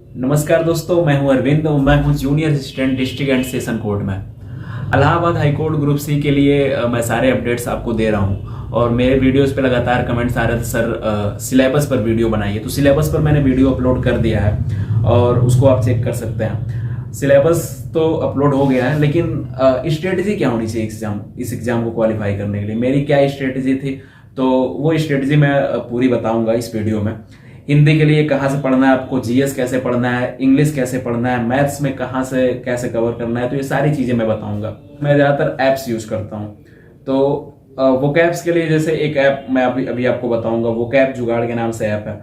नमस्कार दोस्तों, मैं हूं अरविंद और मैं हूं junior assistant district and session court में। Allahabad high court group C के लिए मैं सारे अपडेट्स आपको दे रहा हूं और मेरे वीडियोस पे लगातार कमेंट्स आ रहे थे, सर सिलेबस पर वीडियो बनाइए। तो सिलेबस पर मैंने वीडियो अपलोड कर दिया है और उसको आप चेक कर सकते हैं। सिलेबस तो अपलोड हो गया है, लेकिन स्ट्रेटजी क्या होनी चाहिए इस एग्जाम को क्वालिफाई करने के लिए, मेरी क्या स्ट्रेटजी थी, तो वो स्ट्रेटजी मैं पूरी बताऊंगा इस वीडियो में। हिंदी के लिए कहाँ से पढ़ना है आपको, जीएस कैसे पढ़ना है, इंग्लिश कैसे पढ़ना है, मैथ्स में कहाँ से कैसे कवर करना है, तो ये सारी चीजें मैं बताऊंगा। मैं ज्यादातर ऐप्स यूज करता हूँ, तो वोकैब्स के लिए जैसे एक ऐप मैं अभी आपको बताऊंगा, वोकैब जुगाड़ के नाम से ऐप है।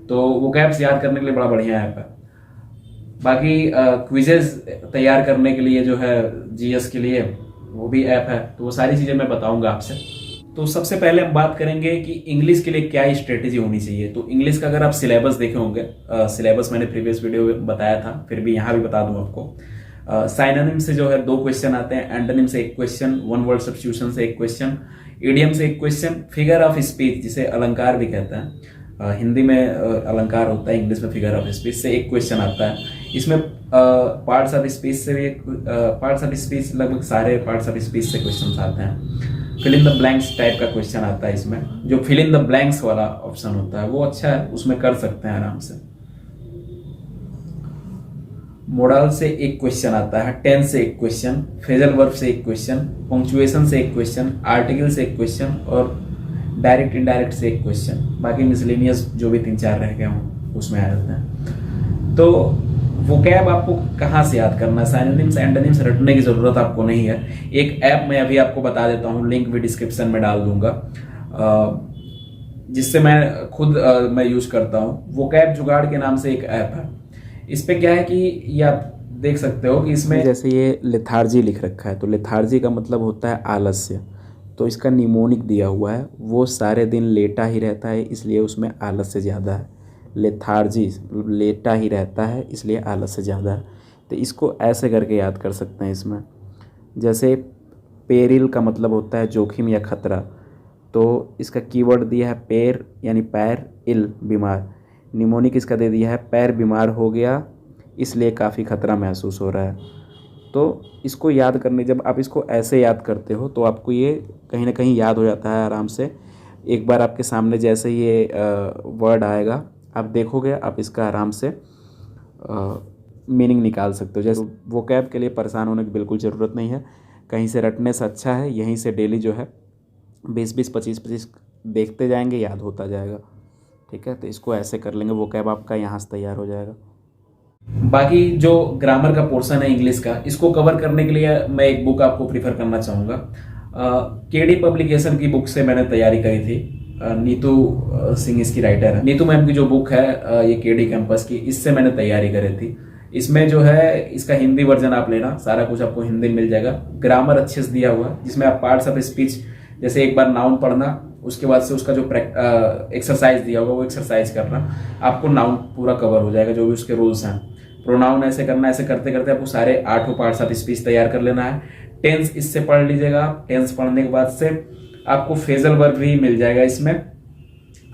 तो वोकैब्स याद करने के लिए बड़ा बढ़िया ऐप है। बाकी क्विजेज तैयार करने के लिए जो है जीएस के लिए वो भी ऐप है। तो वो सारी चीजें मैं बताऊंगा आपसे। तो सबसे पहले हम बात करेंगे कि इंग्लिश के लिए क्या स्ट्रेटेजी होनी चाहिए। तो इंग्लिश का अगर आप सिलेबस देखे होंगे, सिलेबस मैंने प्रीवियस वीडियो में बताया था, फिर भी यहाँ भी बता दूं आपको। साइनोनिम से जो है 2 क्वेश्चन आते हैं, एंटोनिम से 1 क्वेश्चन, वन वर्ड सब्स्टिट्यूशन से 1 क्वेश्चन, इडियम से 1 क्वेश्चन, फिगर ऑफ स्पीच जिसे अलंकार भी कहते हैं, हिंदी में अलंकार होता है, इंग्लिश में फिगर ऑफ स्पीच से 1 क्वेश्चन आता है। इसमें पार्ट्स ऑफ स्पीच से भी पार्ट्स ऑफ स्पीच, लगभग सारे पार्ट्स ऑफ स्पीच से क्वेश्चन आते हैं। Fill in the blanks type का क्वेश्चन आता है इसमें। जो फिल इन द ब्लैंक्स वाला ऑप्शन होता है वो अच्छा है, उसमें कर सकते हैं आराम से। मोडल से 1 क्वेश्चन आता है, टेंस से 1 क्वेश्चन, फ्रेजल वर्ब से 1 क्वेश्चन, पंक्चुएशन से 1 क्वेश्चन, आर्टिकल से 1 क्वेश्चन और डायरेक्ट इनडायरेक्ट से 1 क्वेश्चन। बाकी मिसलेनियस जो भी 3-4 रह गए हों उसमें आ जाते हैं। तो वोकैब आपको कहाँ से याद करना है, साइनोनिम्स एंटोनिम्स रटने की जरूरत आपको नहीं है। एक ऐप मैं अभी आपको बता देता हूँ, लिंक भी डिस्क्रिप्शन में डाल दूंगा, जिससे मैं खुद मैं यूज करता हूँ। वोकैब जुगाड़ के नाम से एक ऐप है। इस पे क्या है कि ये आप देख सकते हो कि इसमें जैसे ये लेथार्जी लिख रखा है, तो लेथार्जी का मतलब होता है आलस्य। तो इसका निमोनिक दिया हुआ है, वो सारे दिन लेटा ही रहता है, इसलिए उसमें आलस्य ज़्यादा है। लेथार्जी लेटा ही रहता है, इसलिए आलस्य ज़्यादा है। तो इसको ऐसे करके याद कर सकते हैं इसमें। जैसे पेरिल का मतलब होता है जोखिम या खतरा, तो इसका कीवर्ड दिया है पैर यानी पैर, इल बीमार। निमोनिक इसका दे दिया है पैर बीमार हो गया, इसलिए काफ़ी खतरा महसूस हो रहा है। तो इसको याद करने, जब आप इसको ऐसे याद करते हो तो आपको ये कहीं ना कहीं याद हो जाता है आराम से। एक बार आपके सामने जैसे ये वर्ड आएगा, आप देखोगे, आप इसका आराम से मीनिंग निकाल सकते हो। जैसे वोकैब के लिए परेशान होने की बिल्कुल ज़रूरत नहीं है, कहीं से रटने से अच्छा है यहीं से डेली जो है 20-20, 25-25 देखते जाएंगे, याद होता जाएगा। ठीक है, तो इसको ऐसे कर लेंगे, वोकैब आपका यहाँ से तैयार हो जाएगा। बाकी जो ग्रामर का पोर्शन है इंग्लिश का, इसको कवर करने के लिए मैं एक बुक आपको प्रीफर करना चाहूँगा। केडी पब्लिकेशन की बुक से मैंने तैयारी करी थी। नीतू सिंह इसकी राइटर है। नीतू मैम की जो बुक है ये केडी कैंपस की, इससे मैंने तैयारी करी थी। इसमें जो है इसका हिंदी वर्जन आप लेना, सारा कुछ आपको हिंदी मिल जाएगा। ग्रामर अच्छे से दिया हुआ है, जिसमें आप पार्ट्स ऑफ स्पीच, जैसे एक बार नाउन पढ़ना, उसके बाद से उसका जो एक्सरसाइज दिया होगा वो एक्सरसाइज करना, आपको नाउन पूरा कवर हो जाएगा, जो भी उसके रूल्स हैं। प्रोनाउन ऐसे करना, ऐसे करते करते आपको सारे 8 पार्ट्स ऑफ स्पीच तैयार कर लेना है। टेंस इससे पढ़ लीजिएगा। टेंस पढ़ने के बाद से आपको फ्रेजल वर्ब भी मिल जाएगा, इसमें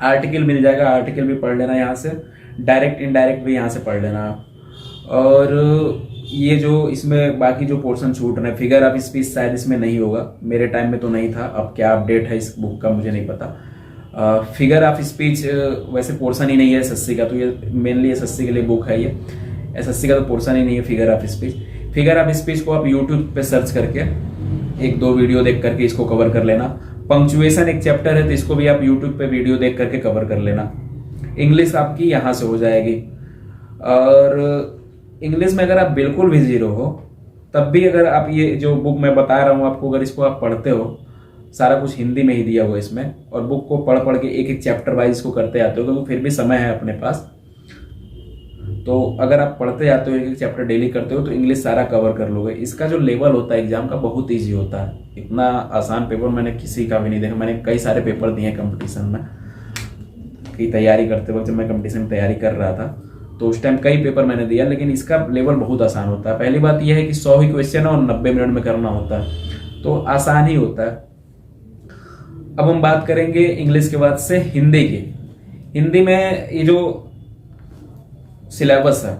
आर्टिकल मिल जाएगा, आर्टिकल भी पढ़ लेना यहाँ से, डायरेक्ट इनडायरेक्ट भी यहाँ से पढ़ लेना। और ये जो इसमें बाकी जो पोर्शन छूट रहे हैं, फिगर ऑफ स्पीच शायद इसमें नहीं होगा, मेरे टाइम में तो नहीं था, अब क्या अपडेट है इस बुक का मुझे नहीं पता। फिगर ऑफ स्पीच वैसे पोर्शन ही नहीं है एसएससी का, तो ये मेनली एसएससी के लिए बुक है। ये एसएससी का तो पोर्शन ही नहीं है figure of speech. Figure of speech को आप यूट्यूब पे सर्च करके 1-2 वीडियो देख करके इसको कवर कर लेना। पंक्चुएशन एक चैप्टर है, तो इसको भी आप यूट्यूब पे वीडियो देख करके कवर कर लेना। इंग्लिश आपकी यहाँ से हो जाएगी। और इंग्लिश में अगर आप बिल्कुल भी जीरो हो, तब भी अगर आप ये जो बुक मैं बता रहा हूँ आपको, अगर इसको आप पढ़ते हो, सारा कुछ हिंदी में ही दिया हुआ इसमें, और बुक को पढ़ पढ़ के एक चैप्टर वाइज इसको करते आते हो, तो फिर भी समय है अपने पास। तो अगर आप पढ़ते जाते हो, एक चैप्टर डेली करते हो, तो इंग्लिश सारा कवर कर लोगे। इसका जो लेवल होता है एग्जाम का बहुत ईजी होता है। इतना आसान पेपर मैंने किसी का भी नहीं देखा। मैंने कई सारे पेपर दिए कंपटीशन में की तैयारी करते वक्त, जब मैं कंपटीशन में तैयारी कर रहा था तो उस टाइम कई पेपर मैंने दिया, लेकिन इसका लेवल बहुत आसान होता है। पहली बात यह है कि 100 ही क्वेश्चन है और 90 मिनट में करना होता है, तो आसान ही होता है। अब हम बात करेंगे इंग्लिश के बाद से हिंदी की। हिंदी में ये जो सिलेबस है,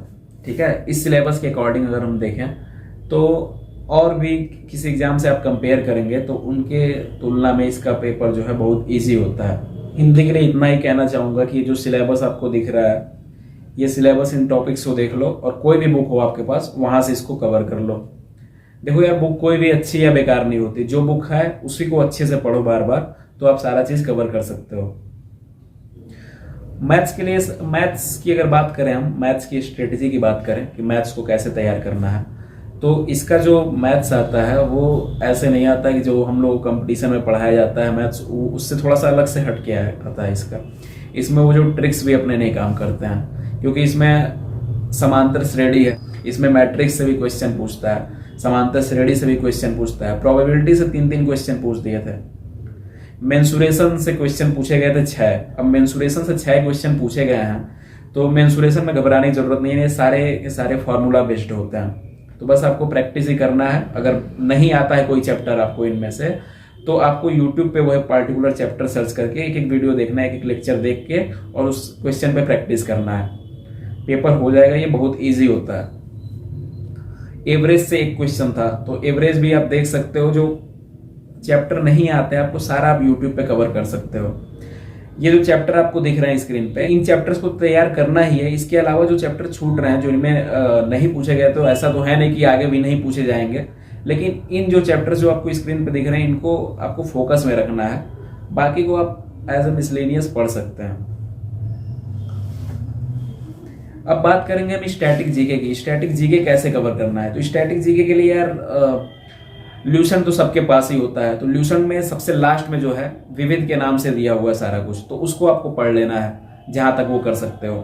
ठीक है। इस सिलेबस के अकॉर्डिंग अगर हम देखें तो और भी किसी एग्जाम से आप कंपेयर करेंगे तो उनके तुलना में इसका पेपर जो है बहुत इजी होता है। हिंदी के लिए इतना ही कहना चाहूँगा कि जो सिलेबस आपको दिख रहा है, ये सिलेबस इन टॉपिक्स को देख लो और कोई भी बुक हो आपके पास वहाँ से इसको कवर कर लो। देखो यार, बुक कोई भी अच्छी या बेकार नहीं होती, जो बुक है उसी को अच्छे से पढ़ो बार बार, तो आप सारा चीज़ कवर कर सकते हो। मैथ्स के लिए, मैथ्स की अगर बात करें, हम मैथ्स की स्ट्रेटेजी की बात करें कि मैथ्स को कैसे तैयार करना है, तो इसका जो मैथ्स आता है वो ऐसे नहीं आता कि जो हम लोग कंपटीशन में पढ़ाया जाता है मैथ्स, उससे थोड़ा सा अलग से हट के आता है इसका। इसमें वो जो ट्रिक्स भी अपने नहीं काम करते हैं, क्योंकि इसमें समांतर श्रेणी है, इसमें मैट्रिक्स से भी क्वेश्चन पूछता है, समांतर श्रेणी से भी क्वेश्चन पूछता है, प्रोबेबिलिटी से 3-3 क्वेश्चन पूछ दिए थे, मेंसुरेशन से क्वेश्चन पूछे गए थे 6। अब मेंसुरेशन से 6 क्वेश्चन पूछे गए हैं, तो मेंसुरेशन में घबराने की जरूरत नहीं है, सारे फॉर्मूला बेस्ड होते हैं। तो बस आपको प्रैक्टिस ही करना है। अगर नहीं आता है कोई चैप्टर आपको इनमें से, तो आपको यूट्यूब पे वह पर्टिकुलर चैप्टर सर्च करके एक एक वीडियो देखना है, एक एक लेक्चर देख के, और उस क्वेश्चन पे प्रैक्टिस करना है। पेपर हो जाएगा, ये बहुत ईजी होता है। एवरेज से एक क्वेश्चन था, तो एवरेज भी आप देख सकते हो, जो चैप्टर नहीं आते आपको सारा आप यूट्यूब पे कवर कर सकते हो। ये जो चैप्टर आपको दिख रहे हैं स्क्रीन पे, इन चैप्टर्स को तैयार करना ही है। इसके अलावा जो चैप्टर छूट रहे हैं, जो इनमें नहीं पूछे गए, तो ऐसा तो है नहीं कि आगे भी नहीं पूछे जाएंगे, लेकिन इन जो चैप्टर्स जो आपको स्क्रीन पे दिख रहे हैं, इनको आपको फोकस में रखना है। बाकी को आप एज ए मिसलेनियस पढ़ सकते हैं। अब बात करेंगे हम स्टैटिक जीके की। स्टैटिक जीके कैसे कवर करना है, तो स्टैटिक जीके के लिए यार ल्यूशन तो सबके पास ही होता है। तो ल्यूशन में सबसे लास्ट में जो है विविध के नाम से दिया हुआ है सारा कुछ, तो उसको आपको पढ़ लेना है जहां तक वो कर सकते हो।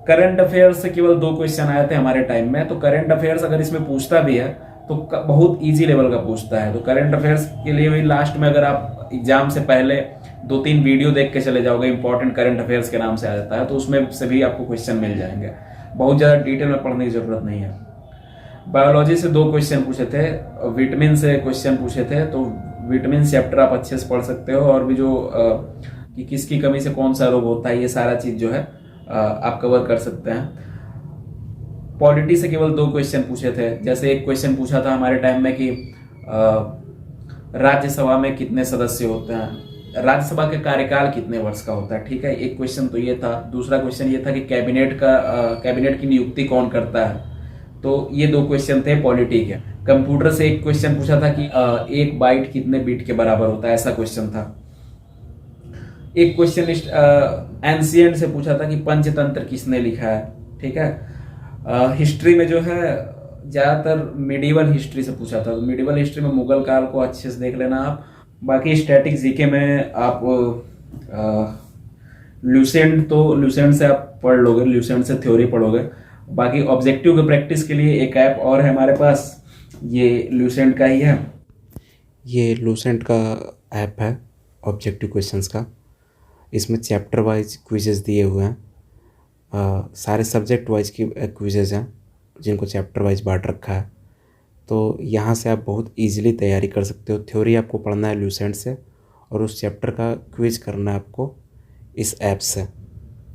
करंट अफेयर्स से केवल 2 क्वेश्चन आए थे हमारे टाइम में, तो करंट अफेयर्स अगर इसमें पूछता भी है तो बहुत इजी लेवल का पूछता है। तो करंट अफेयर्स के लिए भी लास्ट में अगर आप एग्जाम से पहले 2-3 वीडियो देख के चले जाओगे, इंपॉर्टेंट करंट अफेयर्स के नाम से आ जाता है, तो उसमें से भी आपको क्वेश्चन मिल जाएंगे। बहुत ज्यादा डिटेल में पढ़ने की जरूरत नहीं है। बायोलॉजी से 2 क्वेश्चन पूछे थे, विटामिन से क्वेश्चन पूछे थे, तो विटामिन चैप्टर आप अच्छे से पढ़ सकते हो। और भी जो कि किसकी कमी से कौन सा रोग होता है, ये सारा चीज जो है आप कवर कर सकते हैं। पॉलिटी से केवल 2 क्वेश्चन पूछे थे। जैसे एक क्वेश्चन पूछा था हमारे टाइम में कि राज्यसभा में कितने सदस्य होते हैं, राज्यसभा का कार्यकाल कितने वर्ष का होता है, ठीक है, एक क्वेश्चन तो ये था। दूसरा क्वेश्चन ये था कि कैबिनेट की नियुक्ति कौन करता है, तो ये 2 क्वेश्चन थे पॉलिटी के। कंप्यूटर से एक क्वेश्चन पूछा था कि 1 बाइट कितने बीट के बराबर होता है, ऐसा क्वेश्चन था। एक क्वेश्चन एंशिएंट से पूछा था कि पंचतंत्र किसने लिखा है, ठीक है। हिस्ट्री में जो है ज्यादातर मिडिवल हिस्ट्री से पूछा था, तो मिडिवल हिस्ट्री में मुगल काल को अच्छे से देख लेना आप। बाकी स्टैटिक जीके में आप ल्यूसेंट से आप पढ़ लोगे, ल्यूसेंट से थ्योरी पढ़ोगे। बाकी ऑब्जेक्टिव के प्रैक्टिस के लिए एक ऐप और है हमारे पास, ये ल्यूसेंट का ही है। ये लूसेंट का ऐप है ऑब्जेक्टिव क्वेश्चंस का। इसमें चैप्टर वाइज क्विजेस दिए हुए हैं, सारे सब्जेक्ट वाइज की क्विजेज हैं जिनको चैप्टर वाइज बांट रखा है। तो यहाँ से आप बहुत इजीली तैयारी कर सकते हो। थ्योरी आपको पढ़ना है लूसेंट से, और उस चैप्टर का क्विज करना है आपको इस ऐप से।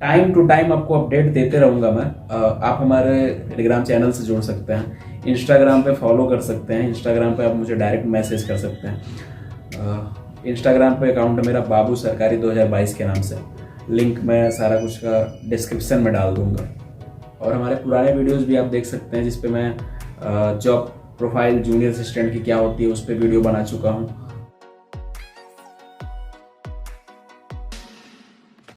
टाइम टू टाइम आपको अपडेट देते रहूँगा मैं। आप हमारे टेलीग्राम चैनल से जुड़ सकते हैं, इंस्टाग्राम पे फॉलो कर सकते हैं, इंस्टाग्राम पे आप मुझे डायरेक्ट मैसेज कर सकते हैं। इंस्टाग्राम पे अकाउंट है मेरा बाबू सरकारी 2022 के नाम से। लिंक मैं सारा कुछ का डिस्क्रिप्शन में डाल दूंगा। और हमारे पुराने वीडियोस भी आप देख सकते हैं, जिस पे मैं जॉब प्रोफाइल जूनियर असिस्टेंट की क्या होती है उस पर वीडियो बना चुका हूँ।